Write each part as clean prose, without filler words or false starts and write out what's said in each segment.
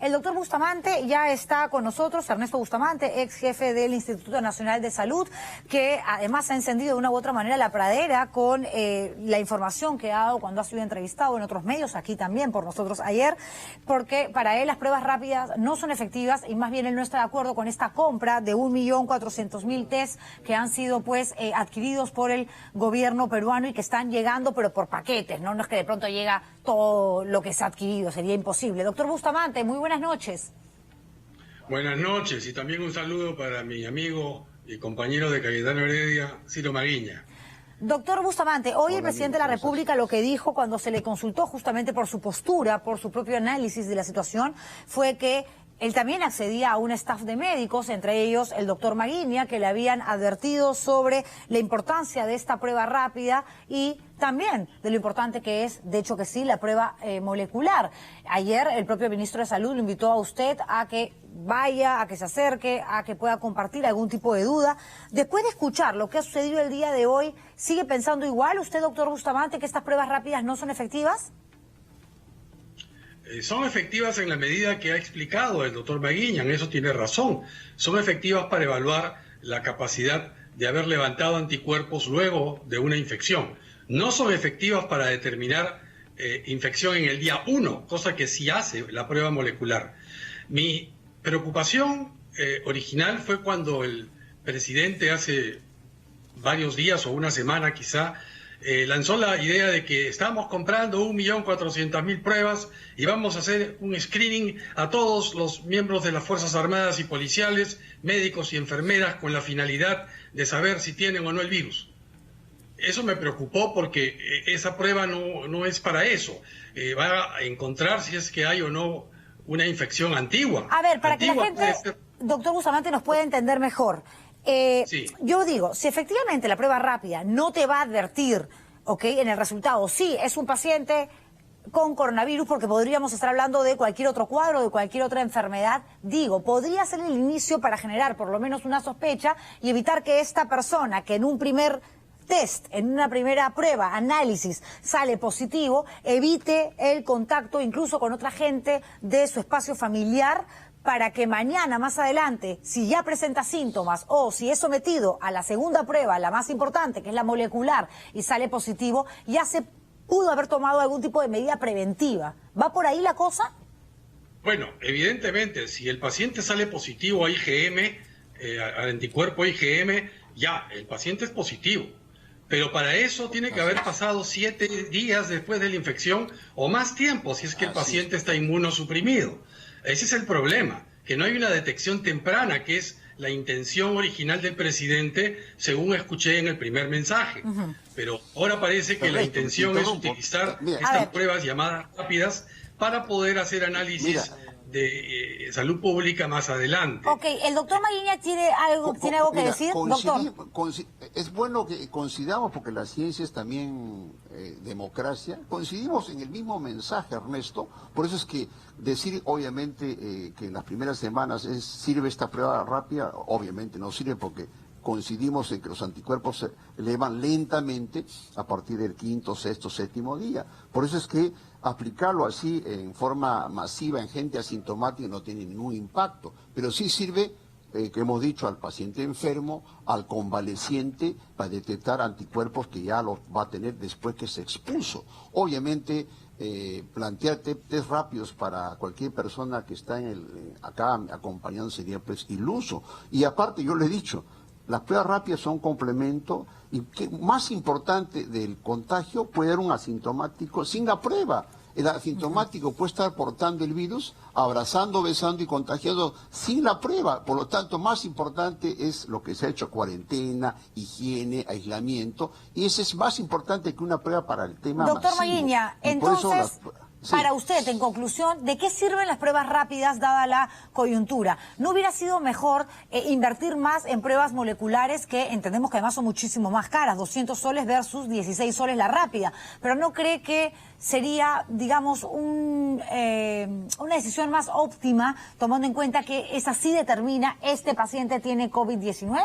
El doctor Bustamante ya está con nosotros, Ernesto Bustamante, ex jefe del Instituto Nacional de Salud, que además ha encendido de una u otra manera la pradera con la información que ha dado cuando ha sido entrevistado en otros medios, aquí también por nosotros ayer, porque para él las pruebas rápidas no son efectivas y más bien él no está de acuerdo con esta compra de 1.400.000 test que han sido adquiridos por el gobierno peruano y que están llegando pero por paquetes, ¿no? No es que de pronto llega todo lo que se ha adquirido, sería imposible. Doctor Bustamante, muy buenas noches. Buenas noches y también un saludo para mi amigo y compañero de Cayetano Heredia, Ciro Maguiña. Doctor Bustamante, hoy el presidente de la República lo que dijo cuando se le consultó justamente por su postura, por su propio análisis de la situación, fue que él también accedía a un staff de médicos, entre ellos el doctor Maguiña, que le habían advertido sobre la importancia de esta prueba rápida y también de lo importante que es, de hecho que sí, la prueba molecular. Ayer el propio ministro de Salud lo invitó a usted a que vaya, a que se acerque, a que pueda compartir algún tipo de duda. Después de escuchar lo que ha sucedido el día de hoy, ¿sigue pensando igual usted, doctor Bustamante, que estas pruebas rápidas no son efectivas? Son efectivas en la medida que ha explicado el doctor Maguiña, en eso tiene razón. Son efectivas para evaluar la capacidad de haber levantado anticuerpos luego de una infección. No son efectivas para determinar infección en el día 1, cosa que sí hace la prueba molecular. Mi preocupación original fue cuando el presidente hace varios días o una semana quizá lanzó la idea de que estamos comprando 1.400.000 pruebas y vamos a hacer un screening a todos los miembros de las Fuerzas Armadas y policiales, médicos y enfermeras con la finalidad de saber si tienen o no el virus. Eso me preocupó porque esa prueba no es para eso. Va a encontrar si es que hay o no una infección antigua. A ver, para que la gente, doctor Bustamante, nos pueda entender mejor. Sí. Yo digo, si efectivamente la prueba rápida no te va a advertir, ¿ok?, en el resultado, sí, es un paciente con coronavirus, porque podríamos estar hablando de cualquier otro cuadro, de cualquier otra enfermedad, digo, podría ser el inicio para generar por lo menos una sospecha y evitar que esta persona que en un primer test, en una primera prueba, análisis, sale positivo, evite el contacto incluso con otra gente de su espacio familiar, para que mañana, más adelante, si ya presenta síntomas o si es sometido a la segunda prueba, la más importante, que es la molecular, y sale positivo, ya se pudo haber tomado algún tipo de medida preventiva. ¿Va por ahí la cosa? Bueno, evidentemente, si el paciente sale positivo a IgM, al anticuerpo IgM, ya, el paciente es positivo. Pero para eso tiene que haber pasado 7 días después de la infección o más tiempo, si es que el paciente está inmunosuprimido. Ese es el problema, que no hay una detección temprana, que es la intención original del presidente, según escuché en el primer mensaje. Pero ahora parece que la intención es utilizar estas pruebas llamadas rápidas para poder hacer análisis de salud pública más adelante. Ok, el doctor Maguiña tiene algo que decir, doctor. Es bueno que coincidamos, porque la ciencia es también democracia. Coincidimos en el mismo mensaje, Ernesto. Por eso es que decir, obviamente, que en las primeras semanas sirve esta prueba rápida, obviamente no sirve, porque coincidimos en que los anticuerpos se elevan lentamente a partir del 5º, 6º, 7º día. Por eso es que aplicarlo así en forma masiva en gente asintomática no tiene ningún impacto, pero sí sirve, que hemos dicho, al paciente enfermo, al convaleciente, para detectar anticuerpos que ya los va a tener después que se expuso. Obviamente, plantear test rápidos para cualquier persona que está acá acompañando sería pues iluso. Y aparte, yo le he dicho, las pruebas rápidas son complemento, y que más importante del contagio puede haber un asintomático sin la prueba. El asintomático puede estar portando el virus, abrazando, besando y contagiando sin la prueba. Por lo tanto, más importante es lo que se ha hecho: cuarentena, higiene, aislamiento, y eso es más importante que una prueba para el tema doctor masivo. Maguiña, entonces, para usted, en conclusión, ¿de qué sirven las pruebas rápidas dada la coyuntura? ¿No hubiera sido mejor invertir más en pruebas moleculares, que entendemos que además son muchísimo más caras, 200 soles versus 16 soles la rápida? Pero ¿no cree que sería, digamos, una decisión más óptima, tomando en cuenta que esa sí determina este paciente tiene COVID-19?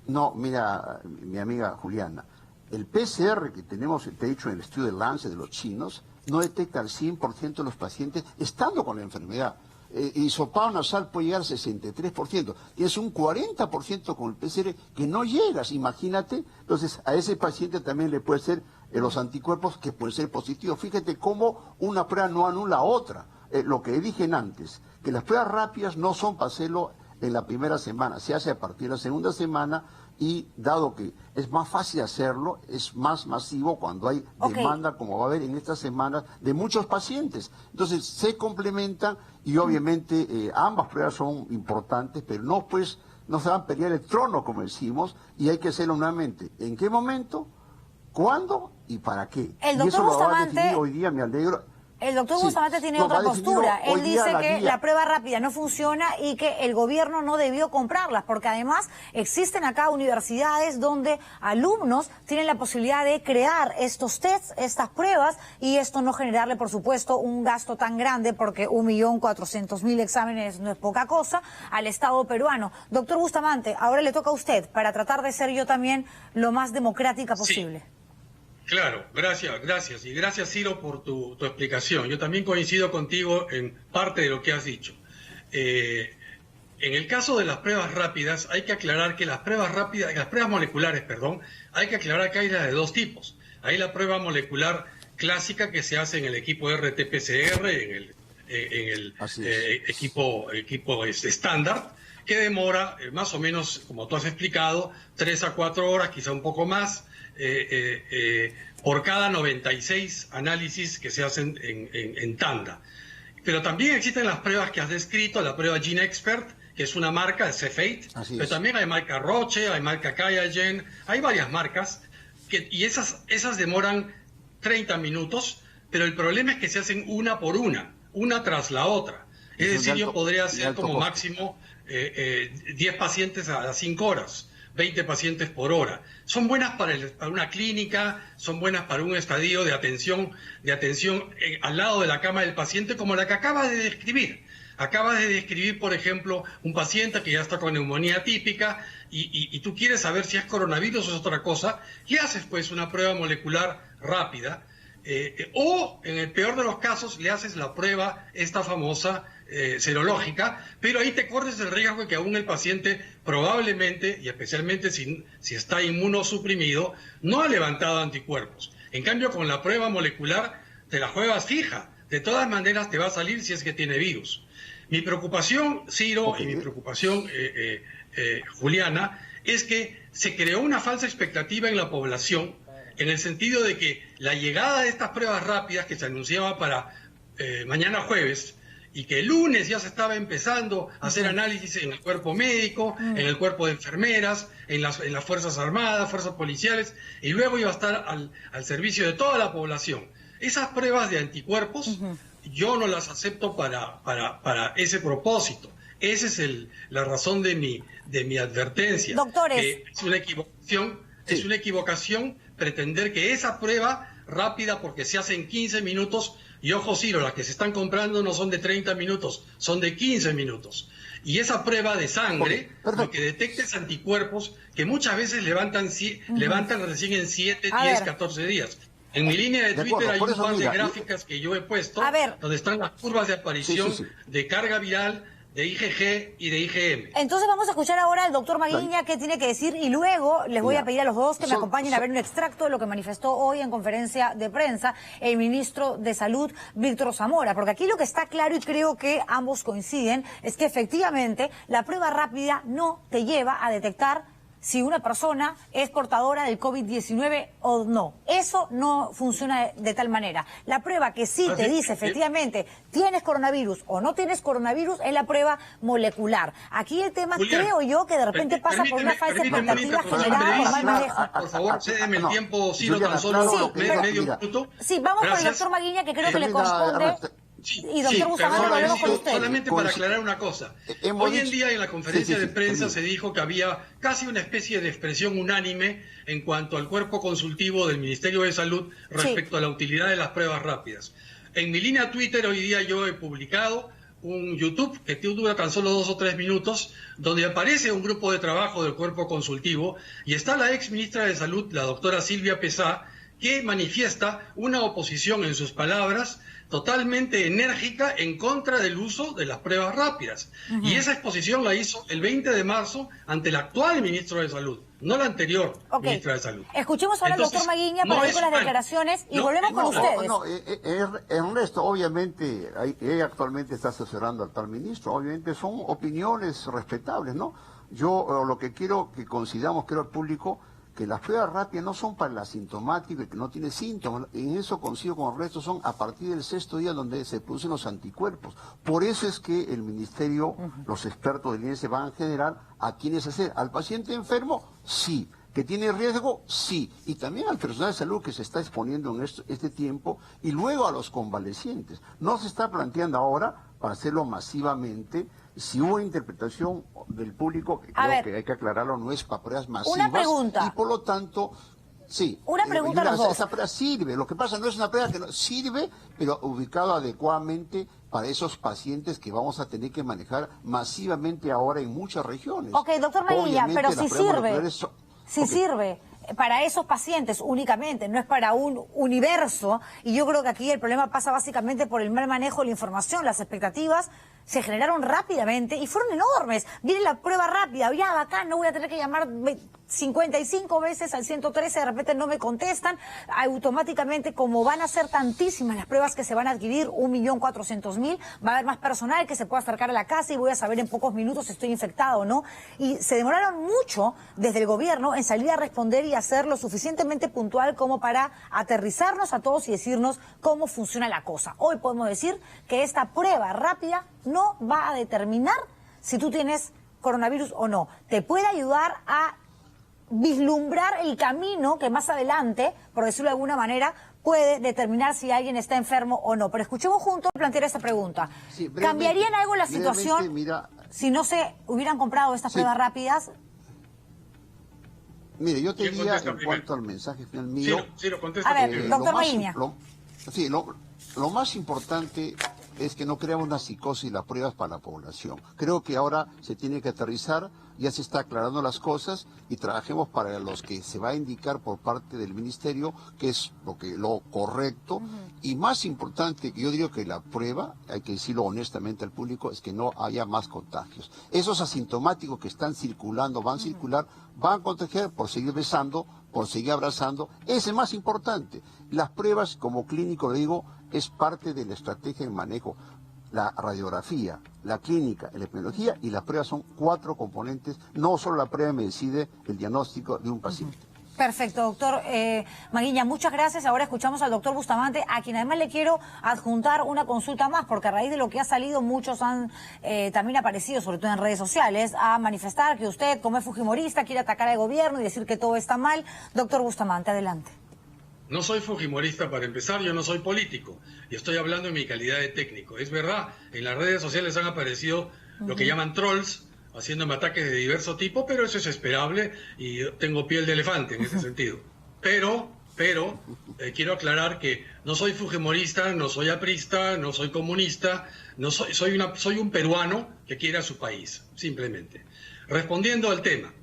No, mira, mi amiga Juliana, el PCR que tenemos, de hecho, en el estudio de Lancet de los chinos, no detecta al 100% de los pacientes estando con la enfermedad. Hisopado nasal puede llegar al 63%. Tienes un 40% con el PCR que no llegas, imagínate. Entonces, a ese paciente también le puede ser los anticuerpos que pueden ser positivos. Fíjate cómo una prueba no anula a otra. Lo que dije antes, que las pruebas rápidas no son para hacerlo en la primera semana, se hace a partir de la segunda semana, y dado que es más fácil hacerlo, es más masivo cuando hay demanda, como va a haber en estas semanas, de muchos pacientes. Entonces se complementan y obviamente ambas pruebas son importantes, pero no se van a pelear el trono, como decimos, y hay que hacerlo nuevamente. ¿En qué momento? ¿Cuándo? ¿Y para qué? El doctor y eso Bustamante, lo va a definir hoy día, me alegro. El doctor Bustamante tiene otra postura. Él dice que la prueba rápida no funciona y que el gobierno no debió comprarlas, porque además existen acá universidades donde alumnos tienen la posibilidad de crear estos tests, estas pruebas, y esto no generarle, por supuesto, un gasto tan grande, porque 1.400.000 exámenes no es poca cosa, al Estado peruano. Doctor Bustamante, ahora le toca a usted, para tratar de ser yo también lo más democrática posible. Sí. Claro, gracias. Y gracias, Ciro, por tu explicación. Yo también coincido contigo en parte de lo que has dicho. En el caso de las pruebas rápidas, hay que aclarar que las pruebas moleculares, hay que aclarar que hay las de dos tipos. Hay la prueba molecular clásica que se hace en el equipo RT-PCR, en el equipo estándar, que demora más o menos, como tú has explicado, 3 a 4 horas, quizá un poco más, por cada 96 análisis que se hacen en tanda. Pero también existen las pruebas que has descrito, la prueba GeneXpert, que es una marca, el Cepheid, pero también hay marca Roche, hay marca QIAGEN, hay varias marcas, y esas demoran 30 minutos, pero el problema es que se hacen una por una tras la otra. Es decir, yo podría hacer como máximo 10 pacientes a las 5 horas. 20 pacientes por hora. Son buenas para una clínica, son buenas para un estadio de atención al lado de la cama del paciente, como la que acabas de describir. Acabas de describir, por ejemplo, un paciente que ya está con neumonía típica y tú quieres saber si es coronavirus o es otra cosa, y haces pues una prueba molecular rápida, o en el peor de los casos le haces la prueba esta famosa serológica, pero ahí te corres el riesgo de que aún el paciente probablemente, y especialmente si está inmunosuprimido, no ha levantado anticuerpos. En cambio, con la prueba molecular te la juegas fija. De todas maneras te va a salir si es que tiene virus. Mi preocupación, Ciro, y mi preocupación, Juliana, es que se creó una falsa expectativa en la población, en el sentido de que la llegada de estas pruebas rápidas que se anunciaba para mañana jueves, y que el lunes ya se estaba empezando a hacer análisis en el cuerpo médico, en el cuerpo de enfermeras, en las Fuerzas Armadas, fuerzas policiales, y luego iba a estar al servicio de toda la población. Esas pruebas de anticuerpos yo no las acepto para ese propósito. Esa es la razón de mi advertencia. Doctores. Que es una equivocación pretender que esa prueba rápida, porque se hace en 15 minutos, y ojo, Ciro, las que se están comprando no son de 30 minutos, son de 15 minutos. Y esa prueba de sangre, lo que detecta es anticuerpos que muchas veces levantan recién en 7, 10, 14 días. En mi línea de Twitter hay un par de gráficas que yo he puesto, donde están las curvas de aparición de carga viral, de IgG y de IgM. Entonces vamos a escuchar ahora al doctor Maguiña qué tiene que decir, y luego les voy a pedir a los dos que me acompañen a ver un extracto de lo que manifestó hoy en conferencia de prensa el ministro de Salud, Víctor Zamora, porque aquí lo que está claro, y creo que ambos coinciden, es que efectivamente la prueba rápida no te lleva a detectar si una persona es portadora del COVID-19 o no. Eso no funciona de tal manera. La prueba que sí te dice efectivamente tienes coronavirus o no tienes coronavirus es la prueba molecular. Aquí el tema, creo yo, que de repente pasa por una falsa expectativa generada por mal manejo. Por favor, cédeme el tiempo, Ciro, tan solo medio minuto. Sí, vamos con el doctor Maguiña, que creo que le corresponde. Y doctor Bustamante, volvemos con usted. Solamente para aclarar una cosa. Hoy en día en la conferencia de prensa se dijo que había casi una especie de expresión unánime en cuanto al cuerpo consultivo del Ministerio de Salud respecto a la utilidad de las pruebas rápidas. En mi línea Twitter hoy día yo he publicado un YouTube que dura tan solo 2 o 3 minutos, donde aparece un grupo de trabajo del cuerpo consultivo y está la ex ministra de Salud, la doctora Silvia Pesá, que manifiesta una oposición en sus palabras totalmente enérgica en contra del uso de las pruebas rápidas. Y esa exposición la hizo el 20 de marzo ante el actual ministro de Salud, no la anterior ministra de Salud. Escuchemos ahora al doctor Maguiña para ir con las declaraciones y volvemos con ustedes. Ernesto, obviamente, ella actualmente está asesorando al tal ministro, obviamente son opiniones respetables, ¿no? Yo lo que quiero que consideramos, quiero al público, que las pruebas rápidas no son para el asintomático, el que no tiene síntomas. En eso coincido con el resto, son a partir del 6º día donde se producen los anticuerpos. Por eso es que el ministerio, los expertos del INS van a generar a quienes hacer. Al paciente enfermo, sí. ¿Que tiene riesgo? Sí. Y también al personal de salud que se está exponiendo en este tiempo, y luego a los convalecientes. No se está planteando ahora para hacerlo masivamente. Si hubo interpretación del público, que creo que hay que aclararlo, no es para pruebas masivas. Una pregunta. Y por lo tanto, sí. Una pregunta a los dos. Esa prueba sirve. Lo que pasa no es una prueba que no sirve, pero ubicado adecuadamente para esos pacientes que vamos a tener que manejar masivamente ahora en muchas regiones. Ok, doctor Maguilla, pero si sirve, sirve para esos pacientes únicamente, no es para un universo, y yo creo que aquí el problema pasa básicamente por el mal manejo de la información. Las expectativas se generaron rápidamente y fueron enormes. Viene la prueba rápida, ya bacán, no voy a tener que llamar 55 veces al 113, de repente no me contestan, automáticamente, como van a ser tantísimas las pruebas que se van a adquirir, 1.400.000, va a haber más personal que se pueda acercar a la casa y voy a saber en pocos minutos si estoy infectado o no. Y se demoraron mucho desde el gobierno en salir a responder y hacer lo suficientemente puntual como para aterrizarnos a todos y decirnos cómo funciona la cosa. Hoy podemos decir que esta prueba rápida no va a determinar si tú tienes coronavirus o no. Te puede ayudar a vislumbrar el camino que más adelante, por decirlo de alguna manera, puede determinar si alguien está enfermo o no. Pero escuchemos juntos plantear esta pregunta. Sí, ¿cambiaría en algo la situación si no se hubieran comprado estas pruebas rápidas? Mire, yo te diría, en cuanto al mensaje final mío... Sí, lo contesta. A ver, doctor Maguiña. Lo más importante es que no creamos una psicosis las pruebas para la población. Creo que ahora se tiene que aterrizar, ya se está aclarando las cosas y trabajemos para los que se va a indicar por parte del ministerio, que es lo correcto. Y más importante, que yo digo que la prueba, hay que decirlo honestamente al público, es que no haya más contagios. Esos asintomáticos que están circulando, van a circular, van a contagiar por seguir besando, por seguir abrazando. Ese es más importante. Las pruebas, como clínico le digo, es parte de la estrategia de manejo. La radiografía, la clínica, la epidemiología y las pruebas son 4 componentes. No solo la prueba me decide el diagnóstico de un paciente. Perfecto, doctor Maguiña, muchas gracias. Ahora escuchamos al doctor Bustamante, a quien además le quiero adjuntar una consulta más, porque a raíz de lo que ha salido, muchos han también aparecido, sobre todo en redes sociales, a manifestar que usted, como es fujimorista, quiere atacar al gobierno y decir que todo está mal. Doctor Bustamante, adelante. No soy fujimorista para empezar, yo no soy político, y estoy hablando en mi calidad de técnico. Es verdad, en las redes sociales han aparecido lo que llaman trolls, haciéndome ataques de diverso tipo, pero eso es esperable y yo tengo piel de elefante en ese sentido. Pero quiero aclarar que no soy fujimorista, no soy aprista, no soy comunista, no soy un peruano que quiere a su país, simplemente. Respondiendo al tema,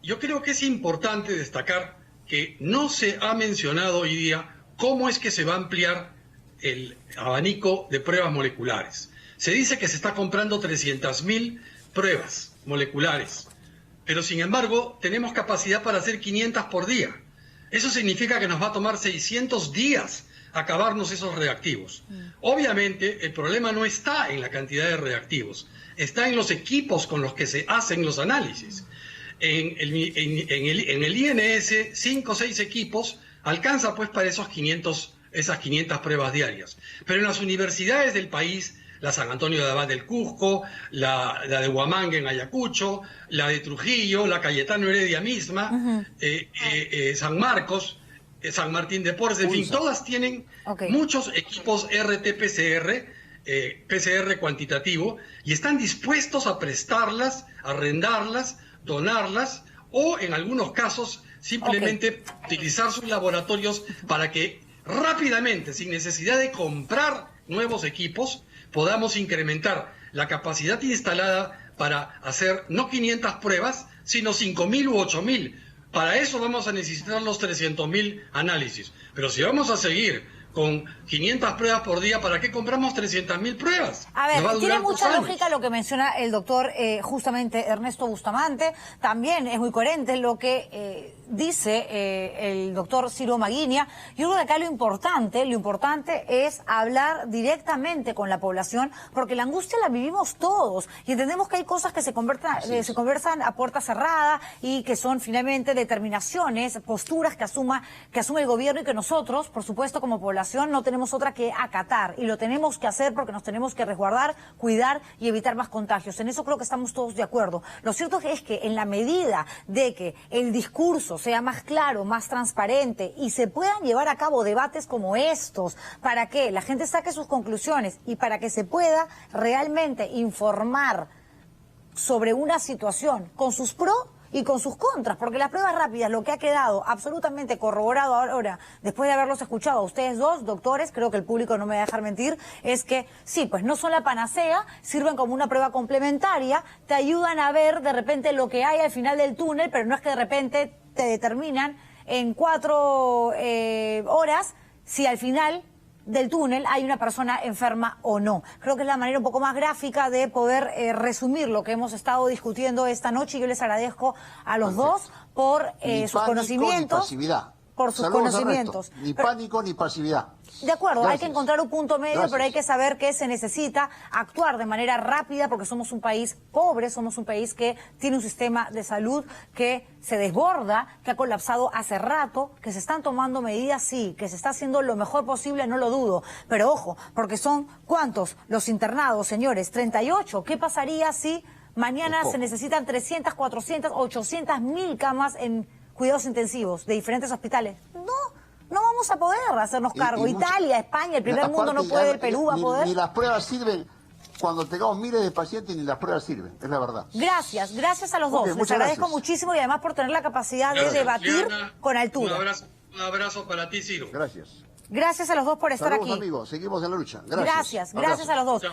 yo creo que es importante destacar que no se ha mencionado hoy día cómo es que se va a ampliar el abanico de pruebas moleculares. Se dice que se está comprando 300.000 pruebas moleculares, pero sin embargo tenemos capacidad para hacer 500 por día. Eso significa que nos va a tomar 600 días acabarnos esos reactivos. Obviamente el problema no está en la cantidad de reactivos, está en los equipos con los que se hacen los análisis. En el INS, 5 o 6 equipos alcanza pues para esas 500 pruebas diarias. Pero en las universidades del país, la San Antonio de Abad del Cusco, la de Huamanga en Ayacucho, la de Trujillo, la Cayetano Heredia misma, San Marcos, San Martín de Porres, en fin, todas tienen muchos equipos RT-PCR, PCR cuantitativo, y están dispuestos a prestarlas, a arrendarlas, donarlas o en algunos casos simplemente utilizar sus laboratorios para que rápidamente, sin necesidad de comprar nuevos equipos, podamos incrementar la capacidad instalada para hacer no 500 pruebas, sino 5.000 u 8.000 Para eso vamos a necesitar los 300.000 análisis. Pero si vamos a seguir con 500 pruebas por día, ¿para qué compramos 300.000 pruebas? A ver, tiene mucha lógica lo que menciona el doctor justamente Ernesto Bustamante. También es muy coherente lo que dice el doctor Ciro Maguiña. Yo creo que acá lo importante es hablar directamente con la población, porque la angustia la vivimos todos y entendemos que hay cosas que se conversan a puerta cerrada y que son finalmente determinaciones, posturas que asume el gobierno y que nosotros, por supuesto, como población, no tenemos otra que acatar, y lo tenemos que hacer porque nos tenemos que resguardar, cuidar y evitar más contagios. En eso creo que estamos todos de acuerdo. Lo cierto es que en la medida de que el discurso sea más claro, más transparente y se puedan llevar a cabo debates como estos para que la gente saque sus conclusiones y para que se pueda realmente informar sobre una situación con sus pros y con sus contras, porque las pruebas rápidas, lo que ha quedado absolutamente corroborado ahora, después de haberlos escuchado a ustedes dos, doctores, creo que el público no me va a dejar mentir, es que sí, pues no son la panacea, sirven como una prueba complementaria, te ayudan a ver de repente lo que hay al final del túnel, pero no es que de repente te determinan en 4 horas si al final del túnel hay una persona enferma o no. Creo que es la manera un poco más gráfica de poder resumir lo que hemos estado discutiendo esta noche, y yo les agradezco a los dos por sus conocimientos. Ni pasividad. Por sus conocimientos. Ni pánico ni pasividad. De acuerdo, Gracias. hay que encontrar un punto medio, Gracias. pero hay que saber que se necesita actuar de manera rápida porque somos un país pobre, somos un país que tiene un sistema de salud que se desborda, que ha colapsado hace rato, que se están tomando medidas, sí, que se está haciendo lo mejor posible, no lo dudo. Pero ojo, porque son, ¿cuántos los internados, señores? 38. ¿Qué pasaría si mañana se necesitan 300, 400, 800.000 camas en cuidados intensivos de diferentes hospitales? No vamos a poder hacernos cargo. Italia, España, el primer mundo no puede, el Perú va a poder. Ni las pruebas sirven. Cuando tengamos miles de pacientes, ni las pruebas sirven, es la verdad. Gracias a los dos. Les agradezco muchísimo, y además por tener la capacidad de debatir con altura. Un abrazo para ti, Ciro. Gracias. Gracias a los dos por estar aquí. Amigos, seguimos en la lucha. Gracias a los dos.